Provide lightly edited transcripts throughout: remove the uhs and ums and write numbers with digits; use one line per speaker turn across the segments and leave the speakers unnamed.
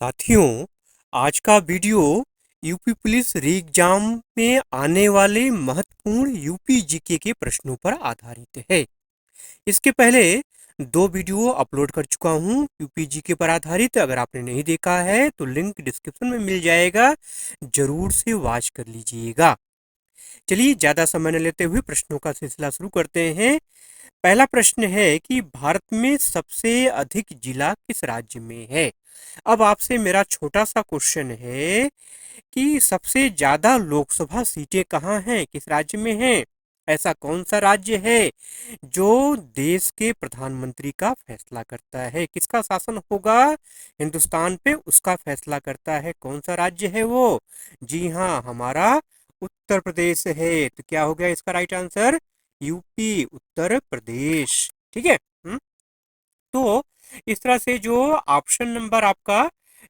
साथियों, आज का वीडियो यूपी पुलिस री एग्जाम में आने वाले महत्वपूर्ण यूपी जीके के प्रश्नों पर आधारित है। इसके पहले दो वीडियो अपलोड कर चुका हूं यूपी जीके पर आधारित। अगर आपने नहीं देखा है तो लिंक डिस्क्रिप्शन में मिल जाएगा, जरूर से वॉच कर लीजिएगा। चलिए ज्यादा समय न लेते हुए प्रश्नों का सिलसिला शुरू करते हैं। पहला प्रश्न है कि भारत में सबसे अधिक जिला किस राज्य में है। अब आपसे मेरा छोटा सा क्वेश्चन है कि सबसे ज्यादा लोकसभा सीटें कहाँ हैं, किस राज्य में हैं। ऐसा कौन सा राज्य है जो देश के प्रधानमंत्री का फैसला करता है, किसका शासन होगा हिंदुस्तान पे उसका फैसला करता है। कौन सा राज्य है वो? जी हाँ, हमारा उत्तर प्रदेश है। तो क्या हो गया इसका right answer? UP, Uttar Pradesh. ठीक है। तो इस तरह से जो ऑप्शन नंबर आपका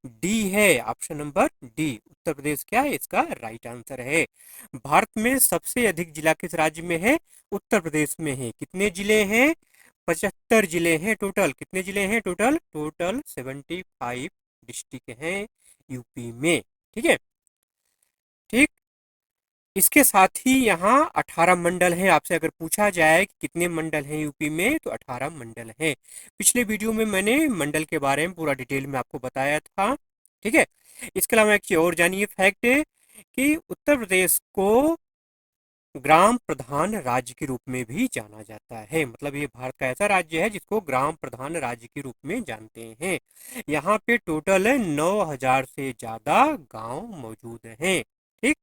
डी है, option number D Uttar Pradesh क्या है इसका राइट आंसर है। भारत में सबसे अधिक जिला किस राज्य में है? उत्तर प्रदेश में है। कितने जिले हैं? 75 जिले हैं टोटल। कितने जिले हैं टोटल? टोटल 75 डिस्ट्रिक्ट हैं यूपी में। ठीक है। ठीक। इसके साथ ही यहाँ 18 मंडल हैं। आपसे अगर पूछा जाए कि कितने मंडल हैं यूपी में, तो 18 मंडल हैं। पिछले वीडियो में मैंने मंडल के बारे में पूरा डिटेल में आपको बताया था। ठीक है। इसके अलावा एक चीज और जानिए फैक्ट कि उत्तर प्रदेश को ग्राम प्रधान राज्य के रूप में भी जाना जाता है। मतलब ये भारत का ऐसा राज्य है जिसको ग्राम प्रधान राज्य के रूप में जानते हैं। यहाँ पे टोटल 9,000 से ज्यादा गांव मौजूद हैं। ठीक।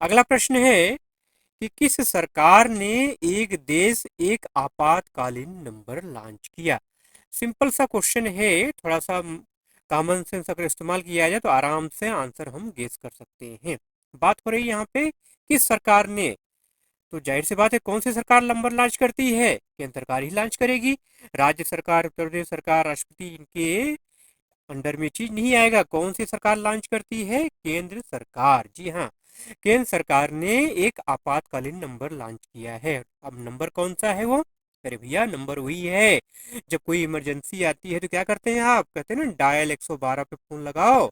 अगला प्रश्न है कि किस सरकार ने एक देश एक आपातकालीन नंबर लॉन्च किया। सिंपल सा क्वेश्चन है, थोड़ा सा कॉमन सेंस अगर इस्तेमाल किया जाए तो आराम से आंसर हम गेस कर सकते हैं। बात हो रही है यहाँ पे किस सरकार ने, तो जाहिर सी बात है कौन सी सरकार नंबर लॉन्च करती है? केंद्र सरकार ही लॉन्च करेगी। राज्य सरकार, उत्तर प्रदेश सरकार, राष्ट्रपति इनके अंडर में चीज नहीं आएगा। कौन सी सरकार लॉन्च करती है? केंद्र सरकार। जी हाँ, केंद्र सरकार ने एक आपातकालीन नंबर लॉन्च किया है। अब नंबर कौन सा है वो? अरे भैया, नंबर वही है जब कोई इमरजेंसी आती है तो क्या करते हैं आप? कहते हैं ना डायल 112 पे फोन लगाओ,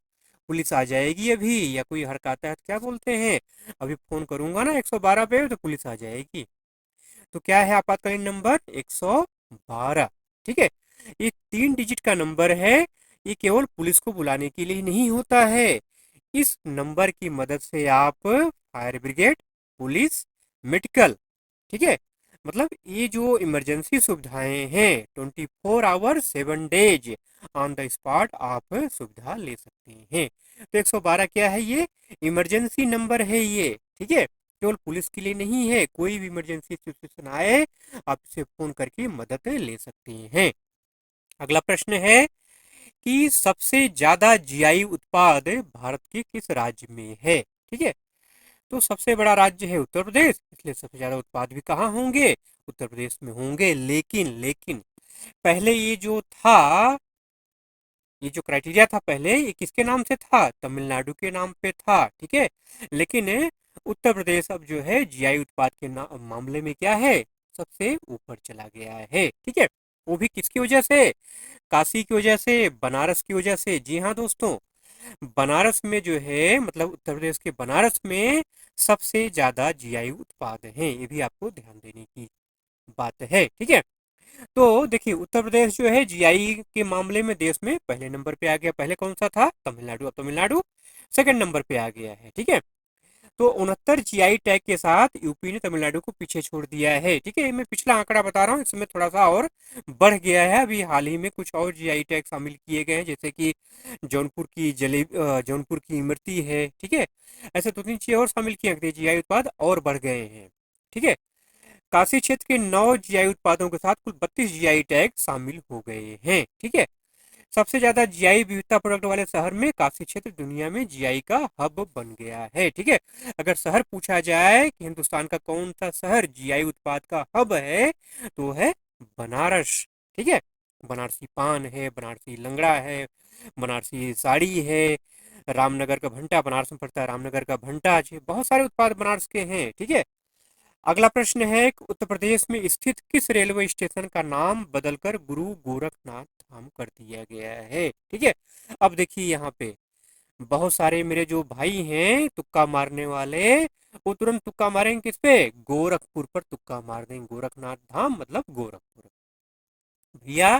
पुलिस आ जाएगी अभी। या कोई हड़काता है तो क्या बोलते हैं? अभी फोन करूंगा ना 112 पे तो पुलिस आ जाएगी। तो क्या है आपातकालीन नंबर? 112। ठीक है। ये 3 डिजिट का नंबर है। ये केवल पुलिस को बुलाने के लिए नहीं होता है। इस नंबर की मदद से आप फायर ब्रिगेड, पुलिस, मेडिकल, ठीक है, मतलब ये जो इमरजेंसी सुविधाएं हैं 24 hour 7 days on the spot आप सुविधा ले सकते हैं। तो 112 क्या है? ये इमरजेंसी नंबर है ये। ठीक है। केवल पुलिस के लिए नहीं है, कोई भी इमरजेंसी सिचुएशन आए आप इसे फोन करके मदद ले सकते हैं। अगला प्रश्न है कि सबसे ज्यादा जीआई उत्पाद भारत के किस राज्य में है? ठीक है। तो सबसे बड़ा राज्य है उत्तर प्रदेश, इसलिए सबसे ज्यादा उत्पाद भी कहाँ होंगे? उत्तर प्रदेश में होंगे। लेकिन लेकिन पहले ये जो क्राइटेरिया था पहले ये किसके नाम से था? तमिलनाडु के नाम पे था। ठीक है। लेकिन उत्तर प्रदेश अब जो है जीआई उत्पाद के मामले में क्या है? सबसे ऊपर चला गया है। ठीक है। वो भी किसकी वजह से? काशी की वजह से, बनारस की वजह से। जी हाँ दोस्तों, बनारस में जो है, मतलब उत्तर प्रदेश के बनारस में सबसे ज्यादा जीआई उत्पाद हैं। ये भी आपको ध्यान देने की बात है। ठीक है। तो देखिए उत्तर प्रदेश जो है जीआई के मामले में देश में पहले नंबर पे आ गया। पहले कौन सा था? तमिलनाडु। अब तमिलनाडु सेकंड नंबर पे आ गया है। ठीक है। तो 69 जीआई टैग के साथ यूपी ने तमिलनाडु को पीछे छोड़ दिया है। ठीक है। मैं पिछला आंकड़ा बता रहा हूँ, इसमें थोड़ा सा और बढ़ गया है। अभी हाल ही में कुछ और जीआई टैग शामिल किए गए हैं, जैसे कि जौनपुर की इमरती है। ठीक है। ऐसे 2-3 चीजें और शामिल किए गए, जीआई उत्पाद और बढ़ गए हैं। ठीक है। काशी क्षेत्र के 9 जीआई उत्पादों के साथ कुल 32 जीआई टैग शामिल हो गए हैं। ठीक है। सबसे ज्यादा जीआई विविधता प्रोडक्ट वाले शहर में काशी क्षेत्र दुनिया में जीआई का हब बन गया है। ठीक है। अगर शहर पूछा जाए कि हिंदुस्तान का कौन सा शहर जीआई उत्पाद का हब है, तो है बनारस। ठीक है। बनारसी पान है, बनारसी लंगड़ा है, बनारसी साड़ी है, रामनगर का भंटा बनारस में पड़ता है, रामनगर का भंटा, बहुत सारे उत्पाद बनारस के हैं। ठीक है। अगला प्रश्न है कि उत्तर प्रदेश में स्थित किस रेलवे स्टेशन का नाम बदलकर गुरु गोरखनाथ धाम कर दिया गया है। ठीक है, अब देखिए यहाँ पे बहुत सारे मेरे जो भाई हैं तुक्का मारने वाले, वो तुरंत तुक्का मारेंगे किस पे? गोरखपुर पर तुक्का मार देंगे। गोरखनाथ धाम मतलब गोरखपुर। भैया,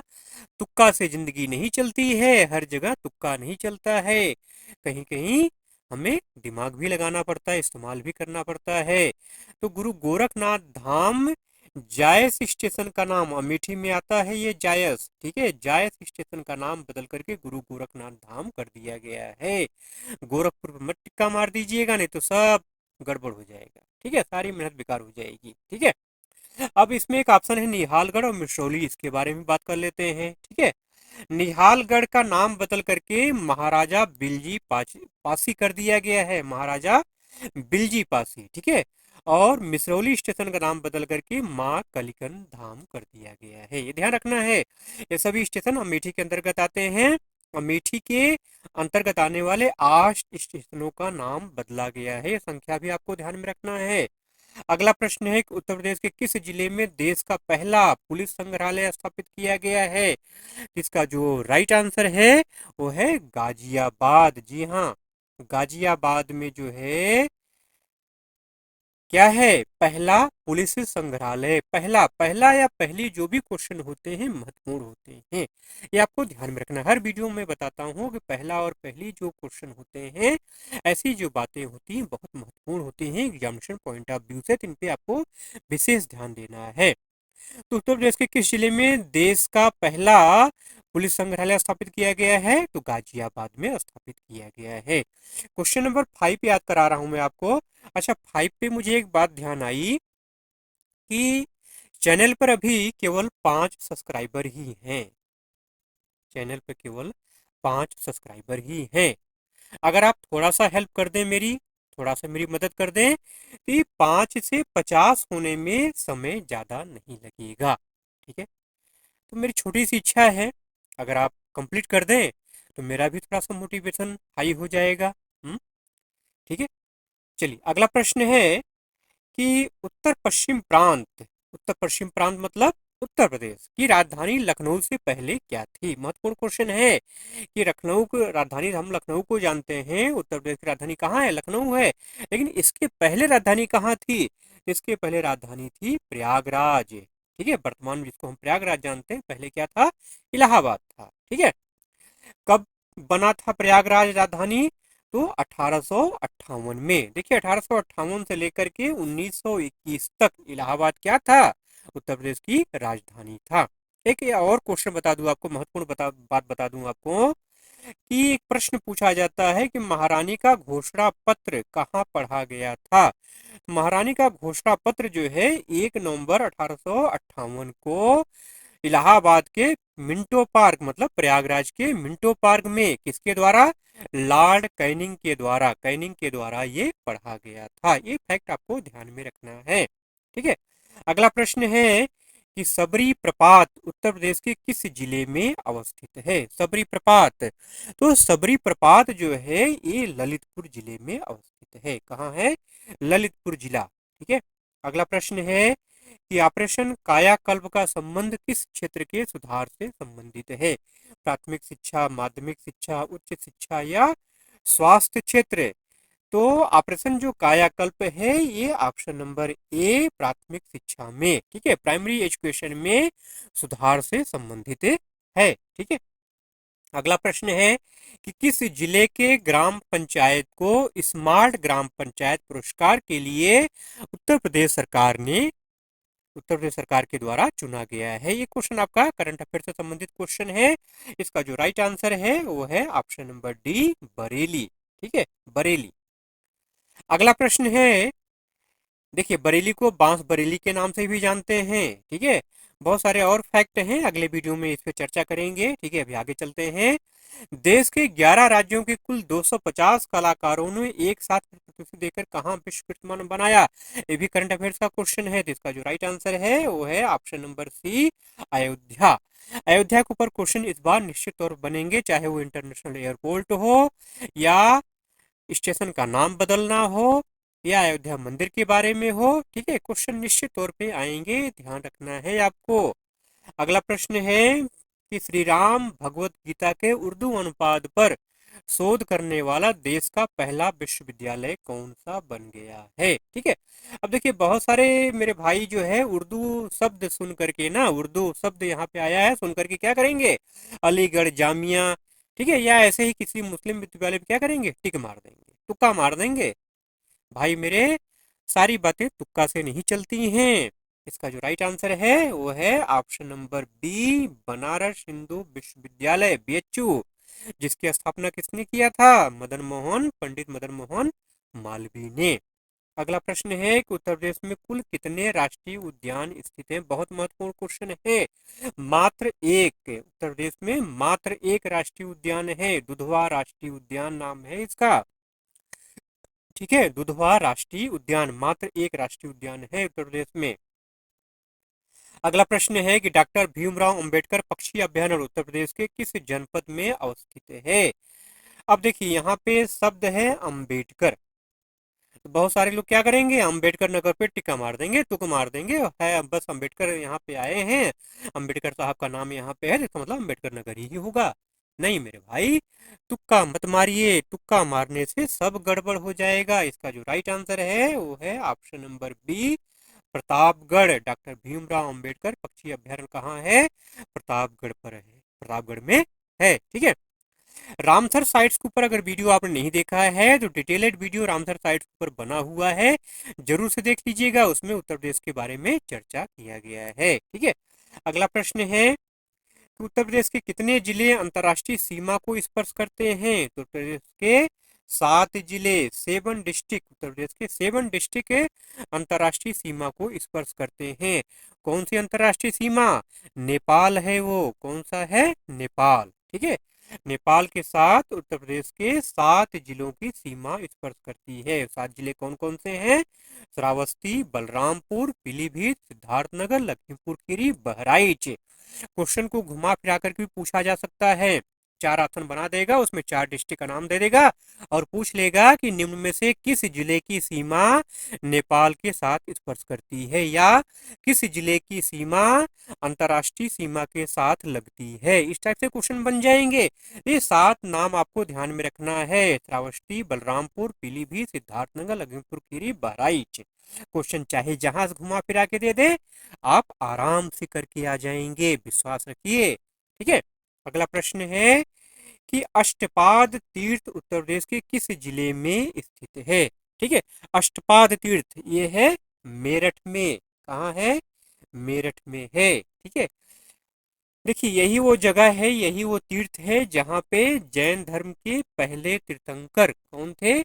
तुक्का से जिंदगी नहीं चलती है, हर जगह तुक्का नहीं चलता है, कहीं कहीं हमें दिमाग भी लगाना पड़ता है, इस्तेमाल भी करना पड़ता है। तो गुरु गोरखनाथ धाम, जायस स्टेशन का नाम अमेठी में आता है ये जायस, ठीक है, जायस स्टेशन का नाम बदल करके गुरु गोरखनाथ धाम कर दिया गया है। गोरखपुर पर मत टिक्का मार दीजिएगा, नहीं तो सब गड़बड़ हो जाएगा। ठीक है, सारी मेहनत बेकार हो जाएगी। ठीक है, अब इसमें एक ऑप्शन है निहालगढ़ और मिसरौली, इसके बारे में बात कर लेते हैं। ठीक है, निहालगढ़ का नाम बदल करके महाराजा बिलजी पासी कर दिया गया है, महाराजा बिलजी पासी। ठीक है, और मिसरौली स्टेशन का नाम बदल करके माँ कलिकन धाम कर दिया गया है। ये ध्यान रखना है, ये सभी स्टेशन अमेठी के अंतर्गत आते हैं। अमेठी के अंतर्गत आने वाले 8 स्टेशनों का नाम बदला गया है, ये संख्या भी आपको ध्यान में रखना है। अगला प्रश्न है कि उत्तर प्रदेश के किस जिले में देश का पहला पुलिस संग्रहालय स्थापित किया गया है? इसका जो राइट आंसर है वो है गाजियाबाद। जी हाँ, गाजियाबाद में जो है क्या है? पहला पुलिस संग्रहालय। पहला पहला या पहली जो भी क्वेश्चन होते हैं महत्वपूर्ण होते हैं, ये आपको ध्यान में रखना। हर वीडियो में बताता हूँ कि पहला और पहली जो क्वेश्चन होते हैं, ऐसी जो बातें होती हैं बहुत महत्वपूर्ण होती हैं एग्जामिनेशन पॉइंट ऑफ व्यू से, तो इन पे आपको विशेष ध्यान देना है। तो उत्तर प्रदेश के किस जिले में देश का पहला पुलिस संग्रहालय स्थापित किया गया है? तो गाजियाबाद में स्थापित किया गया है। क्वेश्चन नंबर 5 याद करा रहा हूं मैं आपको। अच्छा, 5 पे मुझे एक बात ध्यान आई कि चैनल पर अभी केवल 5 सब्सक्राइबर ही हैं। चैनल पर केवल 5 सब्सक्राइबर ही हैं। अगर आप थोड़ा सा हेल्प कर दें, थोड़ा सा मेरी मदद कर दें, तो ये 5 से 50 होने में समय ज़्यादा नहीं लगेगा। ठीक है, तो मेरी छोटी सी इच्छा है, अगर आप कंप्लीट कर दें तो मेरा भी थोड़ा सा मोटिवेशन हाई हो जाएगा। ठीक है, चलिए अगला प्रश्न है कि उत्तर पश्चिम प्रांत मतलब उत्तर प्रदेश की राजधानी लखनऊ से पहले क्या थी? महत्वपूर्ण क्वेश्चन है कि लखनऊ को राजधानी, हम लखनऊ को जानते हैं, उत्तर प्रदेश की राजधानी कहाँ है? लखनऊ है, लेकिन इसके पहले राजधानी कहाँ थी? इसके पहले राजधानी थी प्रयागराज। ठीक है, वर्तमान में जिसको हम प्रयागराज जानते हैं, पहले क्या था? इलाहाबाद था। ठीक है, कब बना था प्रयागराज राजधानी? तो 1858 में। देखिए 1858 से लेकर के 1921 तक इलाहाबाद क्या था? उत्तर प्रदेश की राजधानी था। एक और क्वेश्चन बता दूं आपको, महत्वपूर्ण बात बता दूं आपको कि एक प्रश्न पूछा जाता है कि महारानी का घोषणा पत्र कहाँ पढ़ा गया था? महारानी का घोषणा पत्र जो है 1 नवंबर 1858 को इलाहाबाद के मिंटो पार्क मतलब प्रयागराज के मिंटो पार्क में किसके द्वारा? लॉर्ड कैनिंग के द्वारा ये पढ़ा गया था। ये फैक्ट आपको ध्यान में रखना है। ठीक है, अगला प्रश्न है कि सबरी प्रपात उत्तर प्रदेश के किस जिले में अवस्थित है? सबरी प्रपात, तो सबरी प्रपात जो है ये ललितपुर जिले में अवस्थित है। कहाँ है? ललितपुर जिला। ठीक है, अगला प्रश्न है कि ऑपरेशन कायाकल्प का संबंध किस क्षेत्र के सुधार से संबंधित है? प्राथमिक शिक्षा, माध्यमिक शिक्षा, उच्च शिक्षा या स्वास्थ्य क्षेत्र? तो ऑपरेशन जो कायाकल्प है ये ऑप्शन नंबर ए प्राथमिक शिक्षा में, ठीक है, प्राइमरी एजुकेशन में सुधार से संबंधित है। ठीक है, अगला प्रश्न है कि किस जिले के ग्राम पंचायत को स्मार्ट ग्राम पंचायत पुरस्कार के लिए उत्तर प्रदेश सरकार के द्वारा चुना गया है? ये क्वेश्चन आपका करंट अफेयर से संबंधित क्वेश्चन है। इसका जो राइट आंसर है वो है ऑप्शन नंबर डी, बरेली। ठीक है, बरेली। अगला प्रश्न है, देखिए बरेली को बांस बरेली के नाम से भी जानते हैं। ठीक है, बहुत सारे और फैक्ट हैं, अगले वीडियो में इस पर चर्चा करेंगे। ठीक है, अभी आगे चलते हैं। देश के 11 राज्यों के कुल 250 कलाकारों ने एक साथ प्रस्तुति देकर कहाँ विश्व कीर्तिमान बनाया? ये भी करंट अफेयर्स का क्वेश्चन है, तो इसका जो राइट आंसर है वो है option number C, Ayodhya. Ayodhya के ऊपर क्वेश्चन इस बार निश्चित तौर पर बनेंगे, चाहे वो इंटरनेशनल एयरपोर्ट हो या स्टेशन का नाम बदलना हो या अयोध्या मंदिर के बारे में हो। ठीक है, क्वेश्चन निश्चित तौर पे आएंगे, ध्यान रखना है आपको। अगला प्रश्न है कि श्री राम भगवत गीता के उर्दू अनुवाद पर शोध करने वाला देश का पहला विश्वविद्यालय कौन सा बन गया है। ठीक है, अब देखिए बहुत सारे मेरे भाई जो है उर्दू शब्द सुन करके ना, उर्दू शब्द यहाँ पे आया है सुन करके क्या करेंगे, अलीगढ़ जामिया, ठीक है, या ऐसे ही किसी मुस्लिम विश्वविद्यालय पे क्या करेंगे, टिक मार देंगे, तुक्का मार देंगे। भाई मेरे, सारी बातें तुक्का से नहीं चलती हैं। इसका जो राइट आंसर है वो है option number B, Banaras Hindu Vishwavidyalaya, BHU, जिसकी स्थापना किसने किया था, मदन मोहन, पंडित मदन मोहन मालवीय ने। अगला प्रश्न है कि उत्तर प्रदेश में कुल कितने राष्ट्रीय उद्यान स्थित हैं। बहुत महत्वपूर्ण क्वेश्चन है। मात्र एक, उत्तर प्रदेश में मात्र एक राष्ट्रीय उद्यान है, दुधवा राष्ट्रीय उद्यान नाम है इसका। ठीक है, दुधवा राष्ट्रीय उद्यान, मात्र एक राष्ट्रीय उद्यान है उत्तर प्रदेश में। अगला प्रश्न है कि डॉक्टर भीमराव अंबेडकर पक्षी अभ्यारण्य उत्तर प्रदेश के किस जनपद में अवस्थित है। अब देखिए यहाँ पे शब्द है अंबेडकर, तो बहुत सारे लोग क्या करेंगे, अंबेडकर नगर पे टिक्का मार देंगे, तुक मार देंगे, है बस अंबेडकर यहाँ पे आए हैं, अंबेडकर साहब का नाम यहाँ पे है, इसका मतलब अंबेडकर नगर ही होगा। नहीं मेरे भाई, तुक्का मत मारिए, तुक्का मारने से सब गड़बड़ हो जाएगा। इसका जो राइट आंसर है वो है option number B, Pratapgarh. Doctor Bhimrao Ambedkar पक्षी अभ्यारण्य कहाँ है, प्रतापगढ़ पर है, प्रतापगढ़ में है। ठीक है, रामसर साइट्स के ऊपर अगर वीडियो आपने नहीं देखा है तो डिटेलेड वीडियो रामसर साइट्स के ऊपर बना हुआ है, जरूर से देख लीजिएगा, उसमें उत्तर प्रदेश के बारे में चर्चा किया गया है। ठीक है, अगला प्रश्न है कि उत्तर प्रदेश के कितने जिले अंतर्राष्ट्रीय सीमा को स्पर्श करते हैं। तो उत्तर प्रदेश के 7 जिले, 7 डिस्ट्रिक्ट, उत्तर प्रदेश के 7 डिस्ट्रिक्ट अंतर्राष्ट्रीय सीमा को स्पर्श करते हैं। कौन सी अंतर्राष्ट्रीय सीमा, नेपाल है वो, कौन सा है, नेपाल। ठीक है, नेपाल के साथ उत्तर प्रदेश के 7 जिलों की सीमा स्पर्श करती है। 7 जिले कौन कौन से हैं, श्रावस्ती, बलरामपुर, पीलीभीत, सिद्धार्थनगर, लखीमपुर खीरी, बहराइच। क्वेश्चन को घुमा फिरा करके भी पूछा जा सकता है, 4 ऑप्शन बना देगा, उसमें 4 डिस्ट्रिक्ट का नाम दे देगा और पूछ लेगा कि निम्न में से किस जिले की सीमा नेपाल के साथ स्पर्श करती है, या किस जिले की सीमा अंतर्राष्ट्रीय सीमा के साथ लगती है। इस टाइप से क्वेश्चन बन जाएंगे। ये 7 नाम आपको ध्यान में रखना है, श्रावस्ती, बलरामपुर, पीलीभीत, सिद्धार्थनगर, लखीमपुर खीरी, बहराइच। क्वेश्चन चाहे जहां घुमा फिरा के दे दे, आप आराम से करके आ जाएंगे, विश्वास रखिए। ठीक है, अगला प्रश्न है कि अष्टपाद तीर्थ उत्तर प्रदेश के किस जिले में स्थित है। ठीक है, अष्टपाद तीर्थ ये है मेरठ में, कहाँ है, मेरठ में है। ठीक है, देखिए यही वो जगह है, यही वो तीर्थ है जहाँ पे जैन धर्म के पहले तीर्थंकर कौन थे,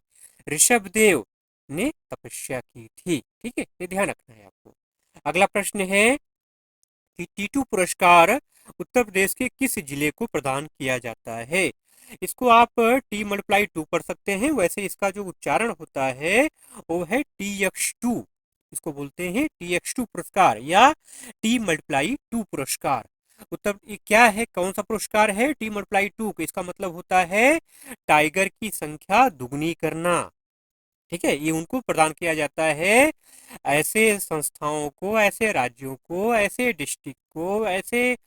ऋषभदेव ने तपस्या की थी। ठीक है, ये ध्यान रखना है आपको। अगला प्रश्न है कि टीटू पुरस्कार उत्तर प्रदेश के किस जिले को प्रदान किया जाता है। इसको आप T×2 पढ़ सकते हैं, वैसे इसका जो उच्चारण होता है वो है TX2, इसको बोलते हैं TX2 पुरस्कार या T×2 पुरस्कार। उत्तर क्या है, कौन सा पुरस्कार है, T×2, इसका मतलब होता है टाइगर की संख्या दुगनी करना। ठीक है, ये उनको प्रदान किया जाता है, ऐसे संस्थाओं को, ऐसे राज्यों को, ऐसे डिस्ट्रिक्ट को, ऐसे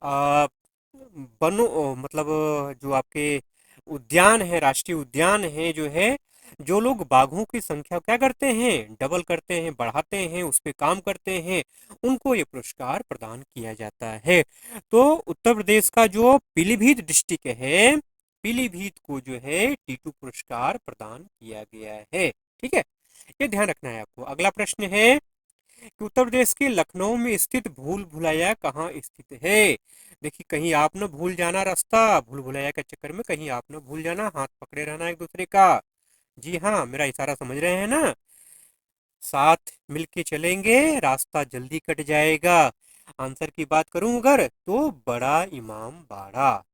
आ, बनो मतलब जो आपके उद्यान है, राष्ट्रीय उद्यान है जो है, जो लोग बाघों की संख्या क्या करते हैं, डबल करते हैं, बढ़ाते हैं, उस पर काम करते हैं, उनको ये पुरस्कार प्रदान किया जाता है। तो उत्तर प्रदेश का जो पीलीभीत डिस्ट्रिक्ट है, पीलीभीत को जो है टीटू पुरस्कार प्रदान किया गया है। ठीक है, ये ध्यान रखना है आपको। अगला प्रश्न है कि उत्तर प्रदेश के लखनऊ में स्थित भूल भुलैया कहाँ स्थित है। देखिए कहीं आप न भूल जाना रास्ता, भूल भुलैया के चक्कर में कहीं आप न भूल जाना, हाथ पकड़े रहना एक दूसरे का। जी हाँ, मेरा इशारा समझ रहे हैं ना, साथ मिलके चलेंगे, रास्ता जल्दी कट जाएगा। आंसर की बात करूं अगर तो बड़ा इमाम बाड़ा,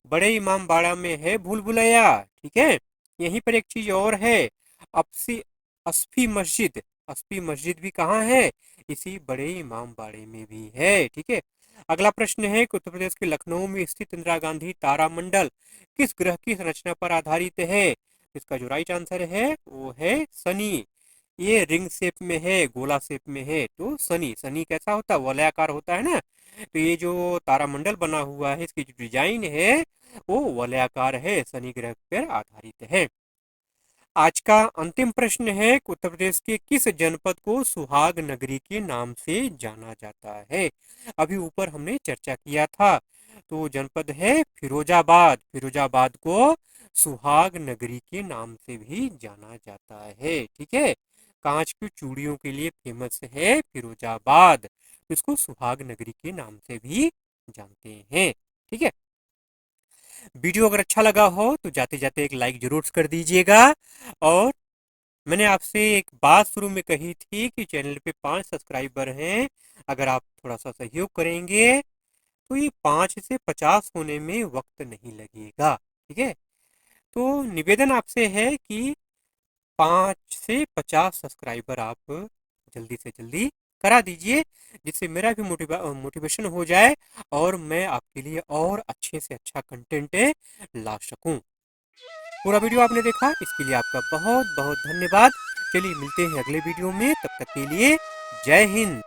बड़े इमाम बाड़ा में है भूल भुलैया। ठीक है, यहीं पर एक चीज और है, अपसी अस्फी मस्जिद, अस्फी मस्जिद भी कहाँ है, इसी बड़े इमाम बाड़े में भी है। ठीक है, अगला प्रश्न है कि उत्तर प्रदेश के लखनऊ में स्थित इंदिरा गांधी तारामंडल किस ग्रह की संरचना पर आधारित है। इसका जो राइट आंसर है वो है शनि, ये रिंग शेप में है, गोला शेप में है, तो शनि शनि कैसा होता है, वलयाकार होता है ना। तो ये जो तारामंडल बना हुआ है, इसकी जो डिजाइन है वो वलयाकार है, शनि ग्रह पर आधारित है। आज का अंतिम प्रश्न है कि उत्तर प्रदेश के किस जनपद को सुहाग नगरी के नाम से जाना जाता है। अभी ऊपर हमने चर्चा किया था, तो जनपद है फिरोजाबाद। फिरोजाबाद को सुहाग नगरी के नाम से भी जाना जाता है। ठीक है, कांच की चूड़ियों के लिए फेमस है फिरोजाबाद, तो इसको सुहाग नगरी के नाम से भी जानते हैं। ठीक है, वीडियो अगर अच्छा लगा हो तो जाते जाते एक लाइक जरूर कर दीजिएगा। और मैंने आपसे एक बात शुरू में कही थी कि चैनल पे 5 सब्सक्राइबर हैं। अगर आप थोड़ा सा सहयोग करेंगे तो ये 5 से 50 होने में वक्त नहीं लगेगा। ठीक है, तो निवेदन आपसे है कि 5 से 50 सब्सक्राइबर आप जल्दी से जल्दी करा दीजिए, जिससे मेरा भी मोटिवेशन हो जाए और मैं आपके लिए और अच्छे से अच्छा कंटेंट ला सकूं। पूरा वीडियो आपने देखा, इसके लिए आपका बहुत बहुत धन्यवाद। चलिए मिलते हैं अगले वीडियो में, तब तक के लिए जय हिंद।